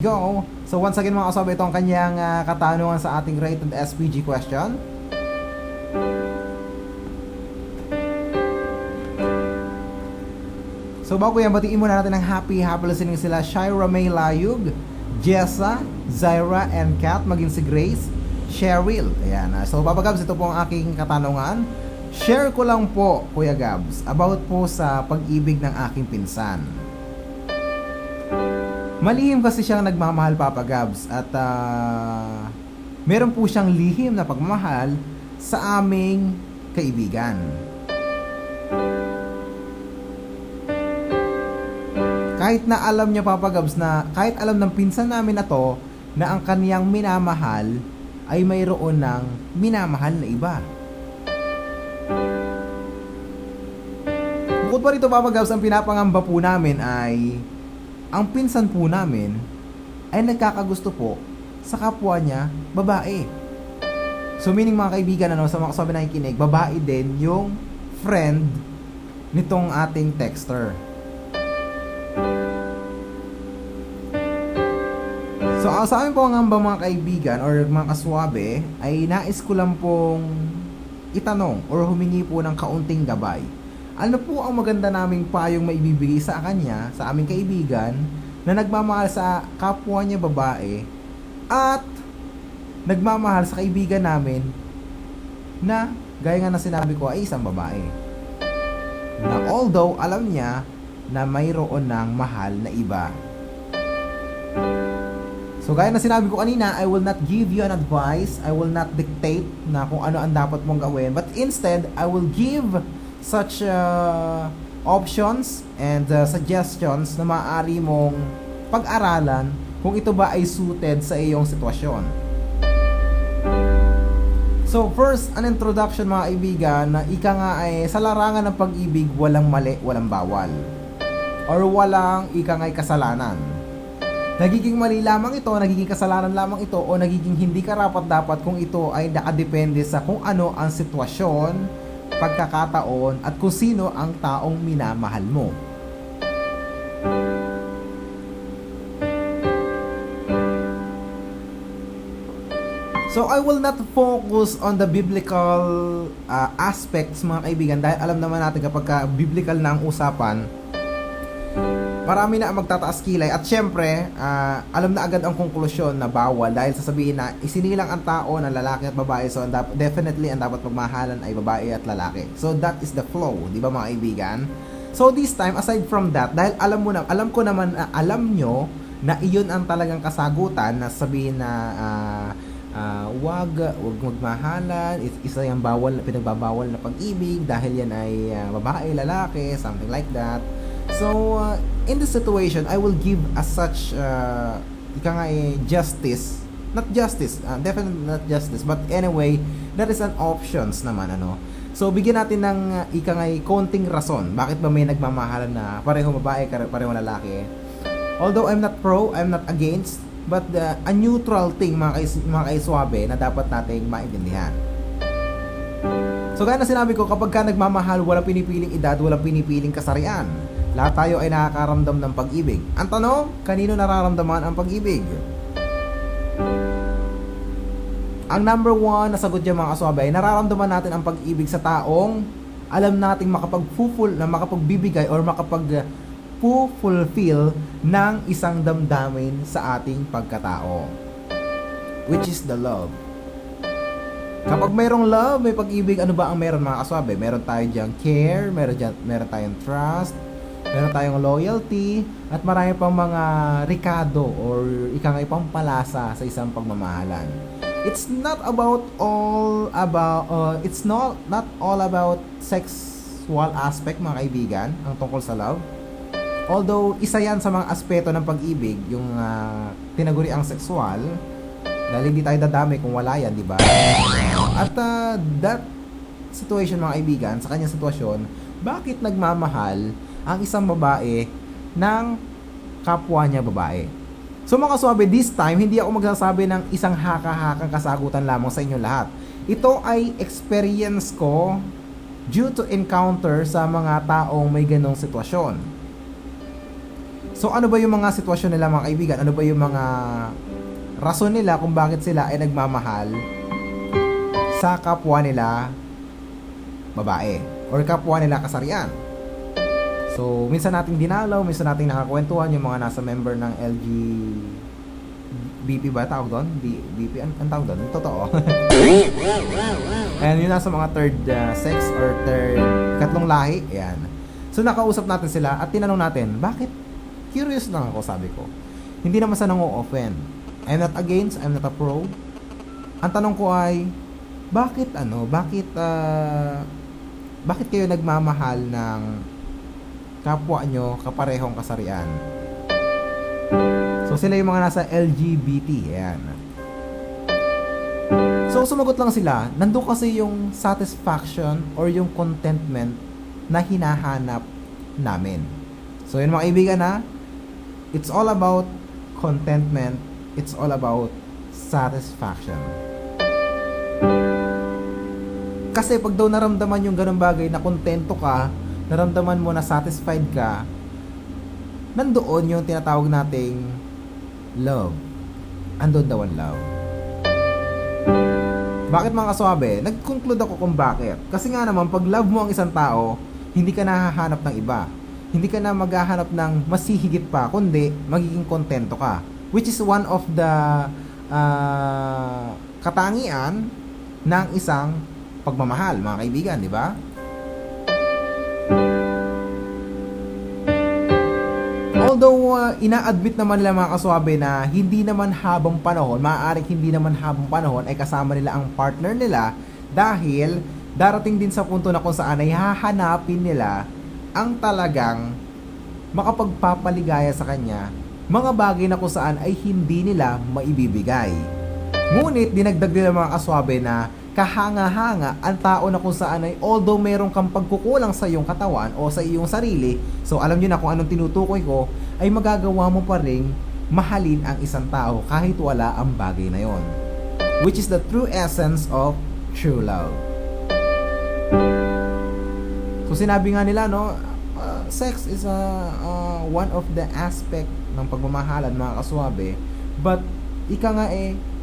Go! So once again mga kasabay, ito ang kanyang katanungan sa ating rated SPG question. So bago yan, batiin muna natin ng happy listening sila Shira May Layug, Jessa, Zyra, and Kat, maging si Grace, Cheryl. Ayan. So Papa Gabs, ito po ang aking katanungan. Share ko lang po, Kuya Gabs, about po sa pag-ibig ng aking pinsan. Malihim kasi siyang nagmamahal, Papa Gabs, at meron po siyang lihim na pagmamahal sa aming kaibigan. Kahit na alam niya, Papa Gabs, na kahit alam ng pinsan namin na to na ang kaniyang minamahal ay mayroon ng minamahal na iba. Bukod pa rito, Papa Gabs, ang pinapangamba po namin ay ang pinsan po namin ay nagkakagusto po sa kapwa niya babae. So meaning mga kaibigan, sa mga kasabi nakikinig, babae din yung friend nitong ating texter. So sa amin po ang mga kaibigan or mga kaswabe ay nais ko lang pong itanong or humingi po ng kaunting gabay. Ano po ang maganda naming payong maibibigay sa kanya, sa aming kaibigan na nagmamahal sa kapwa niya babae at nagmamahal sa kaibigan namin na gaya nga na sinabi ko ay isang babae, na although alam niya na mayroon ng mahal na iba. So gaya na sinabi ko kanina, I will not give you an advice, I will not dictate na kung ano ang dapat mong gawin, but instead I will give such options and suggestions na maaari mong pag-aralan kung ito ba ay suited sa iyong sitwasyon. So first, an introduction mga kaibigan, na ika nga ay sa larangan ng pag-ibig walang mali, walang bawal, or walang ika nga'y kasalanan. Nagiging mali lamang ito, nagiging kasalanan lamang ito, o nagiging hindi karapat-dapat kung ito ay nakadepende sa kung ano ang sitwasyon, pagkakataon, at kung sino ang taong minamahal mo. So I will not focus on the biblical aspects mga kaibigan, dahil alam naman natin kapag biblical na ang usapan, marami na ang magtataas kilay, at syempre alam na agad ang konklusyon na bawal, dahil sasabihin na isinilang ang tao na lalaki at babae, so definitely ang dapat pagmahalan ay babae at lalaki. So that is the flow, di ba mga kaibigan? So this time, aside from that, dahil alam ko naman, alam nyo na iyon ang talagang kasagutan, na sabihin na wag magmahalan, isa yung pinagbabawal na pag-ibig dahil yan ay babae, lalaki, something like that. So in this situation, I will give as such justice, not justice, definitely not justice, but anyway, that is an options naman, ano. So bigyan natin ng konting rason bakit ba may nagmamahalan na pareho babae, pareho lalaki. Although I'm not pro, I'm not against, but a neutral thing mga kaiswabe na dapat nating maintindihan. So gaya na sinabi ko, kapag ka nagmamahal, walang pinipiling edad, walang pinipiling kasarian. Lahat tayo ay nakakaramdam ng pag-ibig. Ang tanong, kanino nararamdaman ang pag-ibig? Ang number one na sagot dyan mga kaswabe ay nararamdaman natin ang pag-ibig sa taong alam nating makapagbibigay or fulfill ng isang damdamin sa ating pagkatao, which is the love. Kapag mayroong love, may pag-ibig, ano ba ang meron mga kaswabe? Meron tayo diyang care, meron tayong trust, meron tayong loyalty, at marami pang mga rikado or pang palasa sa isang pagmamahalan. It's not all about sexual aspect mga kaibigan, ang tungkol sa love. Although isa yan sa mga aspeto ng pag-ibig, yung tinaguri ang sexual, dahil hindi tayo dadami kung wala yan, di ba? At that situation mga kaibigan, sa kanyang sitwasyon, bakit nagmamahal ang isang babae ng kapwa niya babae? So mga kaswabe, this time, hindi ako magsasabi ng isang haka-hakang kasagutan lamang sa inyo lahat. Ito ay experience ko due to encounter sa mga taong may ganong sitwasyon. So ano ba yung mga sitwasyon nila mga kaibigan? Ano ba yung mga rason nila kung bakit sila ay nagmamahal sa kapwa nila babae or kapwa nila kasarian? So minsan nating dinalaw, minsan nating nakakwentuhan yung mga nasa member ng LGBT ba tawag doon? BP ang tawag doon? Totoo. And yun nasa mga third sex or third ikatlong lahi. Ayan. So nakausap natin sila at tinanong natin, bakit? Curious lang ako, sabi ko. Hindi naman sa nang-o-offend. I'm not against, I'm not a pro. Ang tanong ko ay, bakit kayo nagmamahal ng kapwa nyo kaparehong kasarian? So sila yung mga nasa LGBT. Ayan. So sumagot lang sila, nandun kasi yung satisfaction or yung contentment na hinahanap namin. So yun mga kaibigan ha, it's all about contentment, it's all about satisfaction. Kasi pag daw naramdaman yung ganung bagay na kontento ka, naramdaman mo na satisfied ka, nandoon yung tinatawag nating love. Andun daw ang love. Bakit mga kaswabe? Nag-conclude ako kung bakit. Kasi nga naman, pag love mo ang isang tao, hindi ka nahahanap ng iba. Hindi ka na maghahanap ng mas hihigit pa, kundi magiging kontento ka. Which is one of the katangian ng isang pagmamahal, mga kaibigan, di ba? Although ina-admit naman nila mga kaswabe na hindi naman habang panahon, maaaring hindi naman habang panahon ay kasama nila ang partner nila dahil darating din sa punto na kung saan ay hahanapin nila ang talagang makapagpapaligaya sa kanya, mga bagay na kung saan ay hindi nila maibibigay. Ngunit dinagdag nila mga kaswabe na kahanga-hanga ang tao na kung saan ay although meron kang pagkukulang sa iyong katawan o sa iyong sarili, so alam nyo na kung anong tinutukoy ko, ay magagawa mo pa ring mahalin ang isang tao kahit wala ang bagay na yon, which is the true essence of true love. So sinabi nga nila, no, sex is one of the aspect ng pagmamahalan mga kaswabe, but ika nga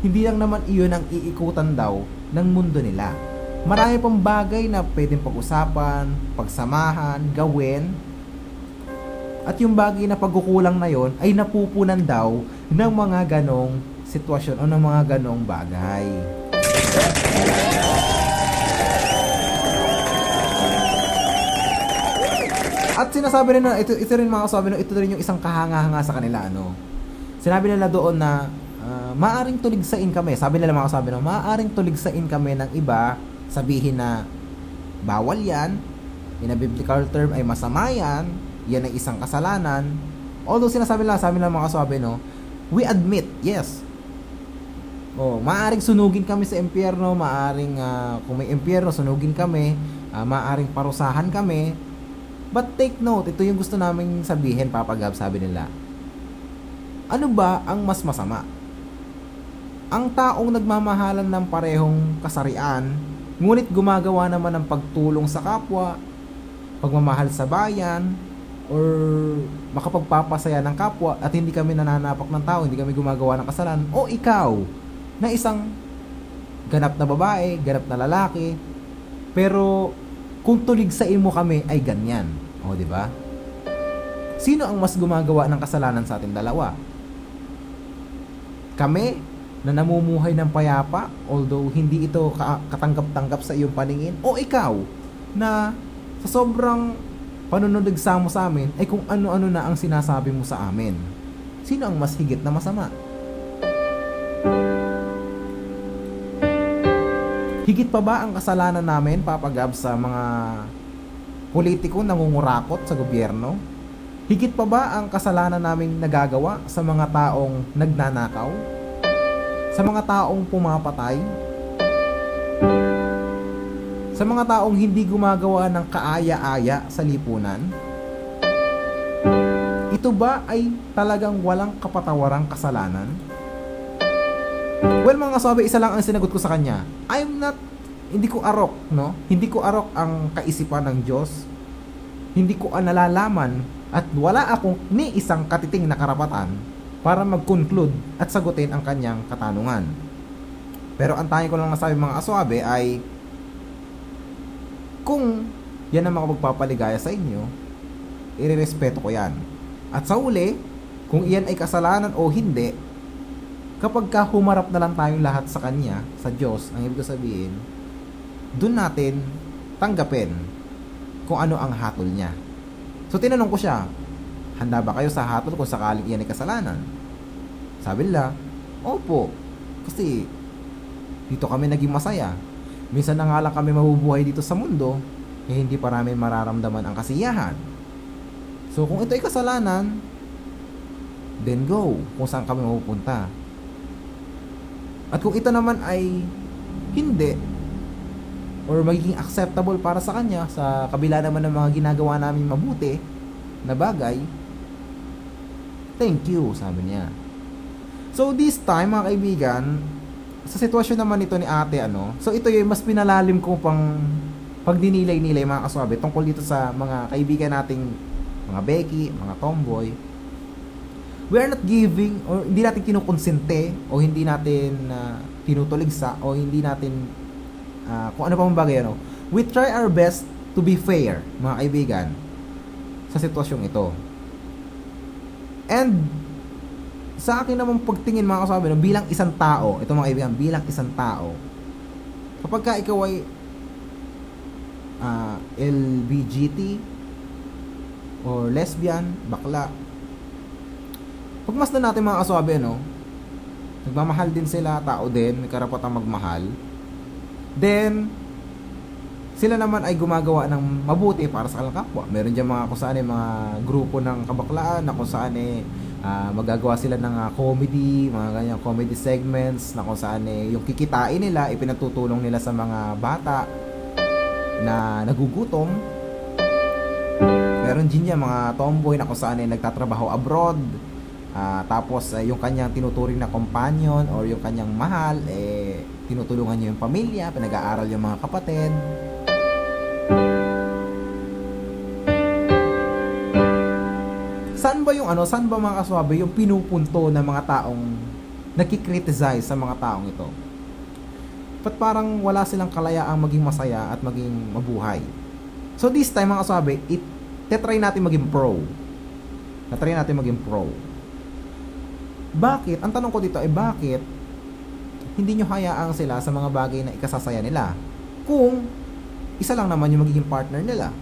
hindi lang naman iyon ang iikutan daw ng mundo nila. Marami pang bagay na pwedeng pag-usapan, pagsamahan, gawin. At yung bagay na pagkukulang na yon ay napupunan daw ng mga ganong sitwasyon o ng mga ganong bagay. At sinasabi nila, ito rin mga kasabi, ito rin yung isang kahanga-hanga sa kanila, ano. Sinabi nila doon na maaring tuligsain kami. Sabi nila mga kasabi, no, maaring tuligsain kami ng iba, sabihin na bawal yan, in a biblical term ay masama yan ay isang kasalanan. Although sinasabi nila, sabi nila mga kasabi, no, we admit, yes. Maaring sunugin kami sa impyerno, maaring kung may impyerno, sunugin kami, maaring parusahan kami. But take note, ito yung gusto naming sabihin, Papa Gab, sabi nila. Ano ba ang mas masama? Ang taong nagmamahalan ng parehong kasarian, ngunit gumagawa naman ng pagtulong sa kapwa, pagmamahal sa bayan, or makapagpapasaya ng kapwa at hindi kami nananapak ng tao, hindi kami gumagawa ng kasalanan, o ikaw, na isang ganap na babae, ganap na lalaki, pero kung tuligsain mo kami ay ganyan. O, di ba? Sino ang mas gumagawa ng kasalanan sa ating dalawa? Kami na namumuhay ng payapa, although hindi ito katanggap-tanggap sa iyong paningin, o ikaw na sa sobrang panunood mo sa amin ay kung ano-ano na ang sinasabi mo sa amin. Sino ang mas higit na masama? Higit pa ba ang kasalanan namin, Papa Gab, sa mga politiko nangungurakot sa gobyerno? Higit pa ba ang kasalanan naming nagagawa sa mga taong nagnanakaw? Sa mga taong pumapatay? Sa mga taong hindi gumagawa ng kaaya-aya sa lipunan? Ito ba ay talagang walang kapatawarang kasalanan? Well, mga kasabi, isa lang ang sinagot ko sa kanya. Hindi ko arok, no? Hindi ko arok ang kaisipan ng Diyos. Hindi ko nalalaman At wala akong ni isang katiting na karapatan para mag-conclude at sagutin ang kanyang katanungan. Pero ang tanging ko lang nasabi mga kaswabe ay kung yan ang makapagpapaligaya sa inyo, irerespeto ko yan. At sa uli, kung iyan ay kasalanan o hindi, kapag ka humarap na lang tayong lahat sa Kanya, sa Diyos, ang ibig sabihin, dun natin tanggapin kung ano ang hatol niya. So tinanong ko siya, handa ba kayo sa hatol kung sakaling iyan ay kasalanan? Sabi nila, opo, kasi dito kami naging masaya. Minsan na nga lang kami mabubuhay dito sa mundo, hindi pa namin mararamdaman ang kasiyahan. So kung ito ay kasalanan, then go kung saan kami mapupunta. At kung ito naman ay hindi, or magiging acceptable para sa kanya, sa kabila naman ng mga ginagawa namin mabuti na bagay, thank you, sabi niya. So this time mga kaibigan, sa sitwasyon naman ito ni ate, so ito yung mas pinalalim ko pang pagdinilay-nilay mga kaswabe tungkol dito sa mga kaibigan nating mga Becky, mga tomboy. We are not giving, or hindi natin kinukonsente, o hindi natin tinutuligsa, o hindi natin kung ano pa mang bagay, we try our best to be fair, mga kaibigan, sa sitwasyong ito. And sa akin naman pagtingin mga kaswabe, bilang isang tao, ito mga kaibigan, bilang isang tao, kapag ka ikaw ay LBGT or lesbian, bakla, pagmasdan natin mga kaswabe, nagmamahal din sila, tao din, may karapatang magmahal. Then sila naman ay gumagawa ng mabuti para sa kanilang kapwa. Meron dyan mga kung saan mga grupo ng kabaklaan na kung saan magagawa sila ng comedy, mga ganyan comedy segments na kung saan yung kikitain nila ipinatutulong nila sa mga bata na nagugutom. Meron din yan mga tomboy na kung saan nagtatrabaho abroad, tapos yung kanyang tinuturing na companion or yung kanyang mahal, tinutulungan niya yung pamilya, pinag-aaral yung mga kapatid. Saan ba saan ba mga kaswabe yung pinupunto ng mga taong nagki-criticize sa mga taong ito? Ba't parang wala silang kalayaang maging masaya at maging mabuhay? So this time mga kaswabe, try natin maging pro. Try natin maging pro. Bakit? Ang tanong ko dito ay bakit hindi nyo hayaang sila sa mga bagay na ikasasaya nila? Kung isa lang naman yung magiging partner nila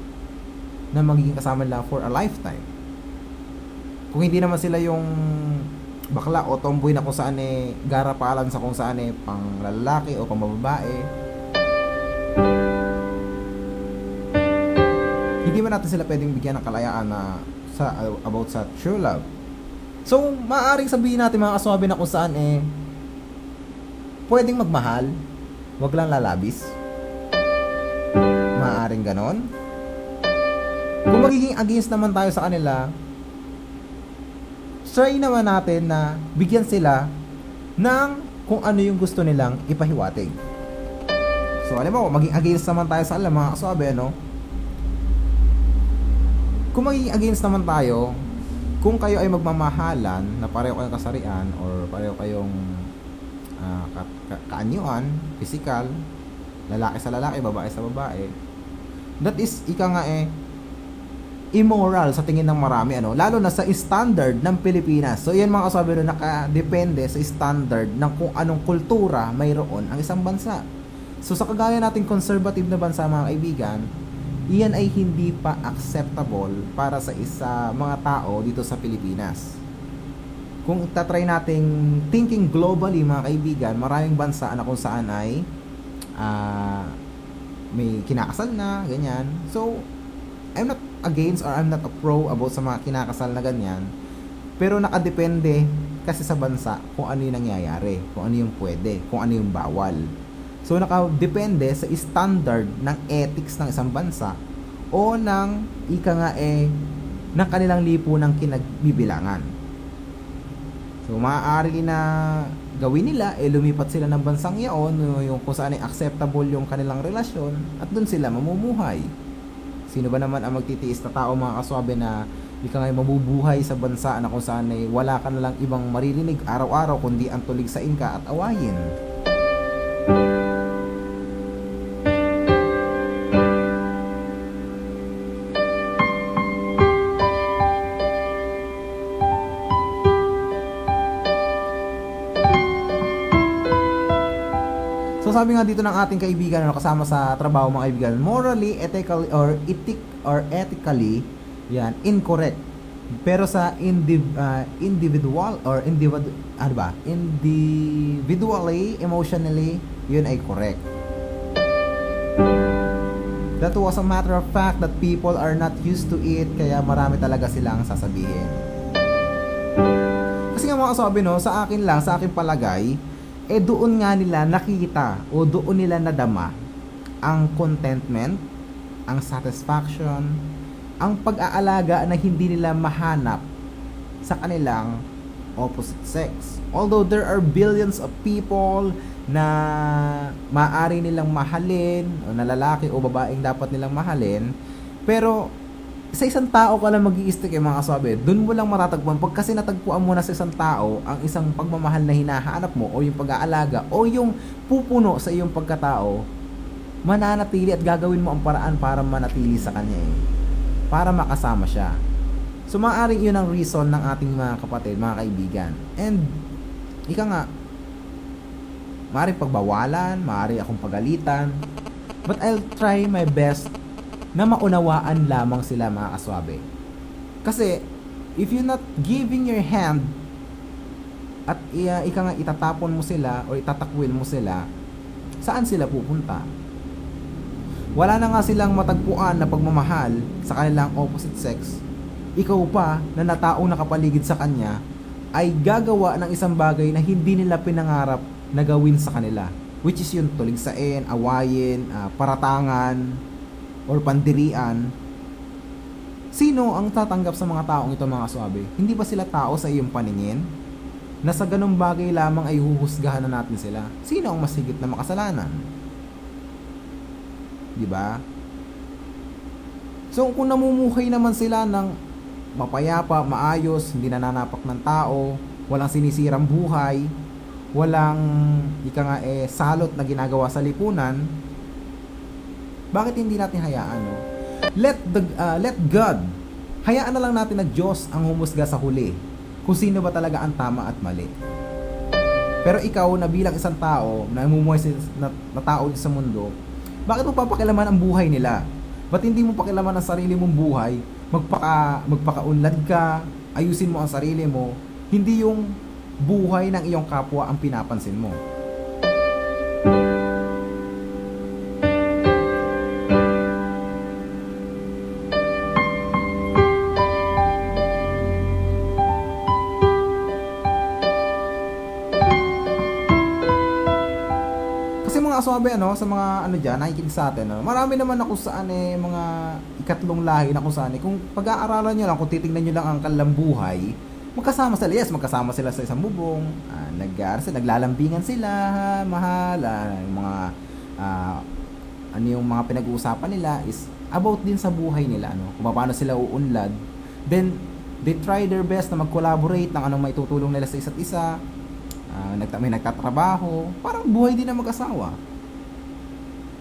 na magiging kasama nila for a lifetime. Kung hindi naman sila yung bakla o tomboy na kung saan garapalan sa kung saan pang lalaki o pang babae, hindi man natin sila pwedeng bigyan ng kalayaan na about sa true love. So maaaring sabihin natin mga kaswabe na kung saan pwedeng magmahal, wag lang lalabis. Maaaring ganon. Kung magiging against naman tayo sa kanila, try naman natin na bigyan sila ng kung ano yung gusto nilang ipahiwatig. So alam mo, maging against naman tayo sa kanila mga kaswabe, kung magiging against naman tayo, kung kayo ay magmamahalan na pareho kayong kasarian or pareho kayong kaanyuan, physical, lalaki sa lalaki, babae sa babae, that is immoral sa tingin ng marami, lalo na sa standard ng Pilipinas. So yan mga kasabi nakadepende sa standard ng kung anong kultura mayroon ang isang bansa. So sa kagaya nating conservative na bansa mga kaibigan, iyan ay hindi pa acceptable para sa mga tao dito sa Pilipinas. Kung tatry nating thinking globally mga kaibigan, maraming bansa na kung saan ay may kinakasal na, ganyan. So I'm not against or I'm not a pro about sa mga kinakasal na ganyan, pero nakadepende kasi sa bansa kung ano yung nangyayari, kung ano yung pwede, kung ano yung bawal. So nakadepende sa standard ng ethics ng isang bansa o ng ng kanilang lipunang kinagbibilangan. So maaari na gawin nila, lumipat sila ng bansang yaon, yung kung saan ay acceptable yung kanilang relasyon, at doon sila mamumuhay. Sino ba naman ang magtitiis na tao mga kaswabe na Ika nga'y mabubuhay sa bansa na kung saan ay wala ka na lang ibang maririnig araw-araw kundi ang tuligsain ka at awayin. So sabi nga dito ng ating kaibigan kasama sa trabaho mga kaibigan, morally, ethically, yan, incorrect. Pero sa individually, emotionally, yun ay correct. That was a matter of fact that people are not used to it, kaya marami talaga silang sasabihin. Kasi nga mga kasabi, no, sa akin palagay, doon nga nila nakita o doon nila nadama ang contentment, ang satisfaction, ang pag-aalaga na hindi nila mahanap sa kanilang opposite sex. Although there are billions of people na maaari nilang mahalin, o na lalaki o babaeng dapat nilang mahalin, pero sa isang tao ka lang mag-i-stick mga kasabi, dun mo lang matatagpuan. Pag kasi natagpuan mo na sa isang tao ang isang pagmamahal na hinahanap mo o yung pag-aalaga o yung pupuno sa iyong pagkatao, mananatili at gagawin mo ang paraan para manatili sa kanya para makasama siya. So maaaring yun ang reason ng ating mga kapatid, mga kaibigan. And ika nga, maaaring pagbawalan, maaaring akong pagalitan, but I'll try my best na maunawaan lamang sila mga kaswabe. Kasi if you're not giving your hand at ika nga itatapon mo sila o itatakwil mo sila, saan sila pupunta? Wala na nga silang matagpuan na pagmamahal sa kanilang opposite sex. Ikaw pa na nataong nakapaligid sa kanya ay gagawa ng isang bagay na hindi nila pinangarap na gawin sa kanila, which is yung tuligsain, awayin, paratangan, or pandirian. Sino ang tatanggap sa mga taong ito mga kaswabe? Hindi ba sila tao sa iyong paningin? Na sa ganung bagay lamang ay huhusgahan na natin sila? Sino ang mas higit na makasalanan? Diba? So kung namumuhay naman sila ng mapayapa, maayos, hindi nananapak ng tao, walang sinisirang buhay, walang salot na ginagawa sa lipunan, bakit hindi natin hayaan? No? Let God, hayaan na lang natin na Diyos ang humusga sa huli kung sino ba talaga ang tama at mali. Pero ikaw na bilang isang tao na namumuhay na tao sa mundo, bakit mo papakilaman ang buhay nila? Ba't hindi mo pakilaman ang sarili mong buhay? Magpakaunlad ka, ayusin mo ang sarili mo, hindi yung buhay ng iyong kapwa ang pinapansin mo. Kaswabe sa mga diyan nakikinig sa atin, marami naman ako saan mga ikatlong lahi na kung saan kung pag-aaralan niyo lang, kung titingnan niyo lang ang kanilang buhay, magkasama sila sa isang bubong, naglalambingan sila, mahal, yung mga yung mga pinag-uusapan nila is about din sa buhay nila, kung paano sila uunlad. Then they try their best na mag-collaborate ng anong maitutulong nila sa isa't isa. May nagtatrabaho, parang buhay din na mag-asawa.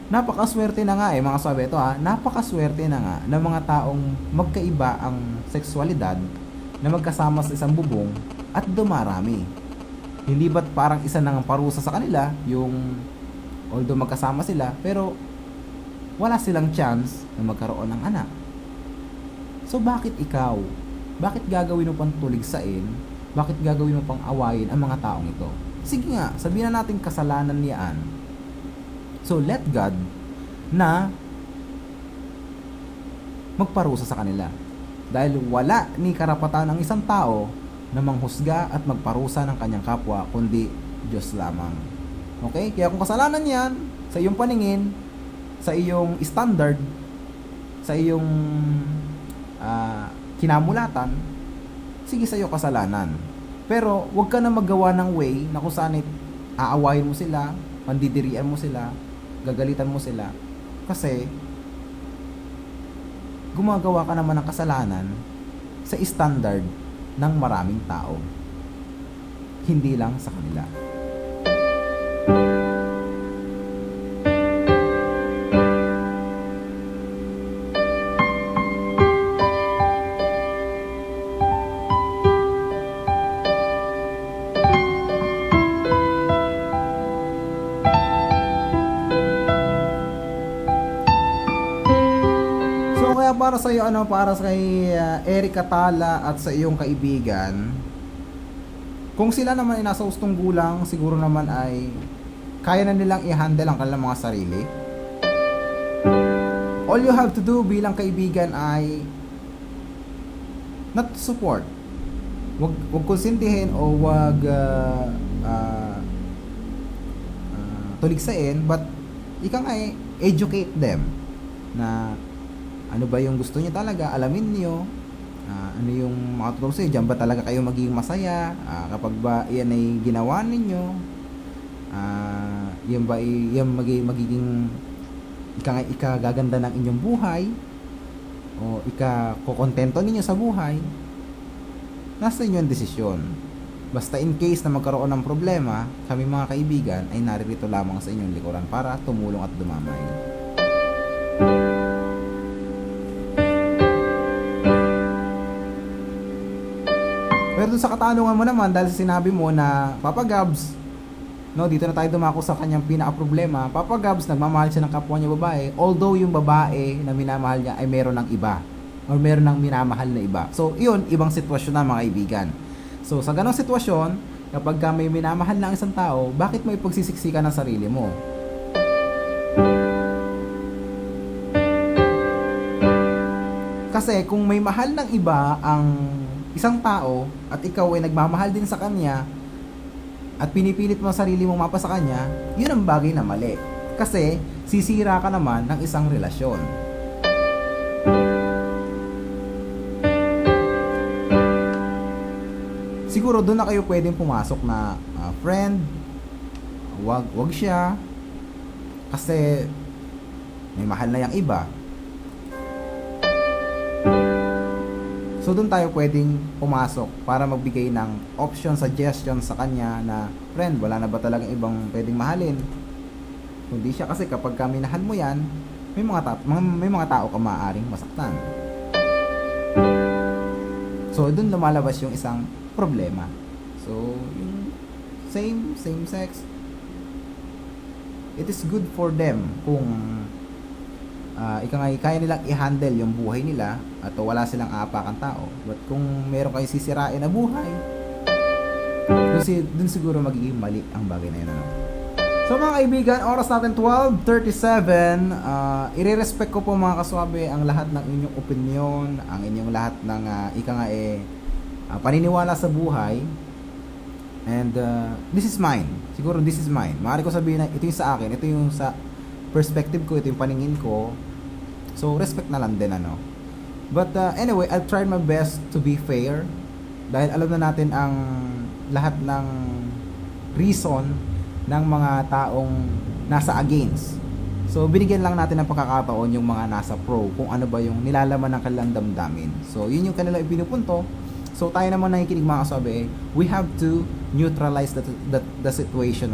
Napakaswerte na nga mga sabi ito napakaswerte na nga ng mga taong magkaiba ang sexualidad na magkasama sa isang bubong at dumarami. Hindi ba't parang isa nang parusa sa kanila yung although magkasama sila pero wala silang chance na magkaroon ng anak. So bakit ikaw? Bakit gagawin mo pang tuligsain? Bakit gagawin mo pang awayin ang mga taong ito? Sige nga, sabihin na natin kasalanan niyaan. So let God na magparusa sa kanila. Dahil wala ni karapatan ang isang tao na manghusga at magparusa ng kanyang kapwa, kundi Diyos lamang. Okay? Kaya kung kasalanan yan, sa iyong paningin, sa iyong standard, sa iyong kinamulatan, sige sa iyo kasalanan. Pero wag ka na maggawa ng way na kung saan aawayin mo sila, pandidirian mo sila, gagalitan mo sila. Kasi gumagawa ka naman ng kasalanan sa standard ng maraming tao. Hindi lang sa kanila. Kaya para sa iyo para sa kay Eric Catala at sa iyong kaibigan, kung sila naman ay nasa ustong gulang, siguro naman ay kaya na nilang i-handle ang kanilang mga sarili. All you have to do bilang kaibigan ay not to support. Wag konsintihin o wag tuligsain, but ika nga educate them na ano ba yung gusto niyo talaga, alamin niyo ano yung makatutulong sa'yo, dyan ba talaga kayo magiging masaya, kapag ba yan ay ginawa ninyo, yan ba yan magiging ikagaganda ng inyong buhay o ikakokontento ninyo sa buhay. Nasa inyo ang desisyon. Basta in case na magkaroon ng problema, kami mga kaibigan ay naririto lamang sa inyong likuran para tumulong at dumamay. Pero dun sa katanungan mo naman, dahil sinabi mo na Papa Gabs, no, dito na tayo dumako sa kanyang pinaka-problema. Papa Gabs, nagmamahal siya ng kapwa niya babae, although yung babae na minamahal niya ay meron ng iba or meron ng minamahal na iba. So, yun, ibang sitwasyon na mga kaibigan. So, sa ganong sitwasyon, kapag ka may minamahal na isang tao, bakit mo ipagsisiksikan ng sarili mo? Kasi kung may mahal ng iba ang isang tao at ikaw ay nagmamahal din sa kanya at pinipilit mo ang sarili mo mapa sa kanya, yun ang bagay na mali. Kasi sisira ka naman ng isang relasyon. Siguro doon na kayo pwedeng pumasok na friend, wag siya kasi may mahal na yung iba. So doon tayo pwedeng pumasok para magbigay ng option, suggestion sa kanya na, friend, wala na ba talagang ibang pwedeng mahalin? Kundi siya, kasi kapag minahan mo yan, may mga tao ka maaaring masaktan. So doon lumalabas yung isang problema. So yung same sex, it is good for them kung kaya nilang i-handle yung buhay nila at wala silang aapakan tao. But kung meron kayong sisirain na buhay, dun siguro magiging mali ang bagay na yun. So mga kaibigan, oras natin 12:37. I-respect ko po mga kaswabe ang lahat ng inyong opinion, ang inyong lahat ng paniniwala sa buhay. And this is mine. Siguro this is mine. Maaari ko sabihin na ito yung sa akin, ito yung sa perspective ko, ito yung paningin ko. So respect na lang din But anyway, I'll try my best to be fair dahil alam na natin ang lahat ng reason ng mga taong nasa against. So binigyan lang natin ng pagkakataon yung mga nasa pro kung ano ba yung nilalaman ng kanilang damdamin. So yun yung kanilang ipinupunto. So tayo naman nakikinig mga kasabi, we have to neutralize the situation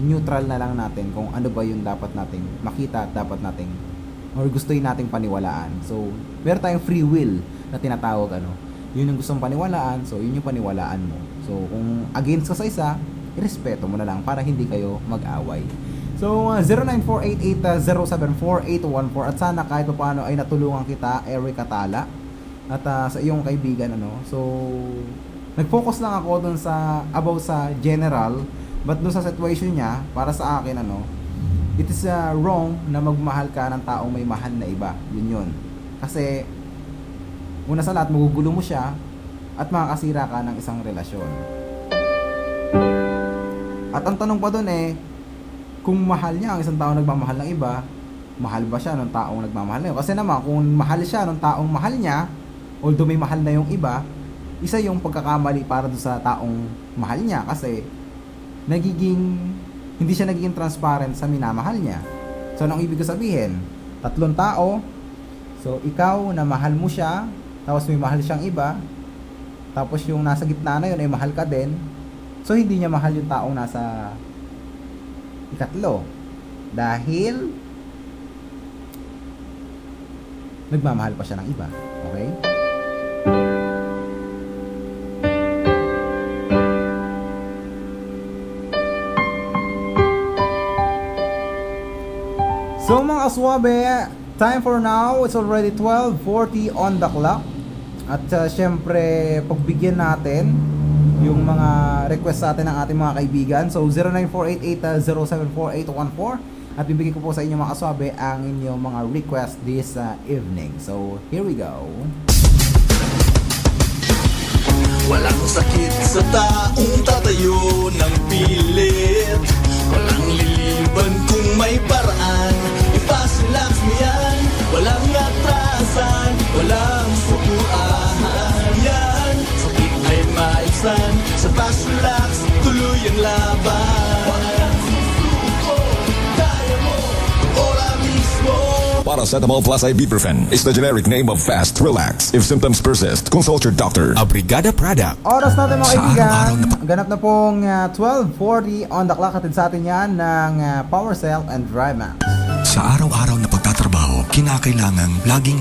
Neutral na lang natin kung ano ba yung dapat nating makita at dapat nating or gusto nating paniwalaan. So meron tayong free will na tinatawag Yun yung gustong paniwalaan, so yun yung paniwalaan mo. So kung against ka sa isa, irespeto mo na lang para hindi kayo mag-away. So 094880748114 at sana kahit paano ay natulungan kita, Eric Catala, at sa iyong kaibigan So nag-focus lang ako dun sa about sa general, but dun sa situation niya, para sa akin it is wrong na magmahal ka ng taong may mahal na iba. Yun. Kasi una sa lahat, magugulo mo siya at makakasira ka ng isang relasyon. At ang tanong pa dun kung mahal niya ang isang taong nagmamahal ng iba, mahal ba siya ng taong nagmamahal na yun? Kasi naman, kung mahal siya ng taong mahal niya, although may mahal na yung iba, isa yung pagkakamali para doon sa taong mahal niya kasi hindi siya nagiging transparent sa minamahal niya. So anong ibig sabihin? 3 tao. So ikaw na mahal mo siya, tapos may mahal siyang iba, tapos yung nasa gitna na yun ay mahal ka din, so hindi niya mahal yung taong nasa ikatlo dahil nagmamahal pa siya ng iba. Okay? So mga aswabe, time for now, it's already 12:40 on the clock. At syempre, pagbigyan natin yung mga request sa atin ng ating mga kaibigan. So 09488-074-814. At bibigyan ko po sa inyo mga aswabe ang inyong mga request this evening. So here we go. Walang sakit sa taong tatayo ng pilit. Walang liliban kung may paraan. Ipasilax mo yan. Walang atrasan, walang sukuan. Yan, sakit ay maisan. Sa Pasilax, tuloy ang laban. Walang susuko, kaya mo, ora mismo. Paracetamol plus ibuprofen is the generic name of Fast Relax. If symptoms persist, consult your doctor. A Brigada product. Oras natin mga Sa kaibigan, araw-araw ganap na pong 12:40 on the clock. Atid sa atin yan ng PowerCell and Drymax. Sa araw-araw na pagtatrabaho, kinakailangang laging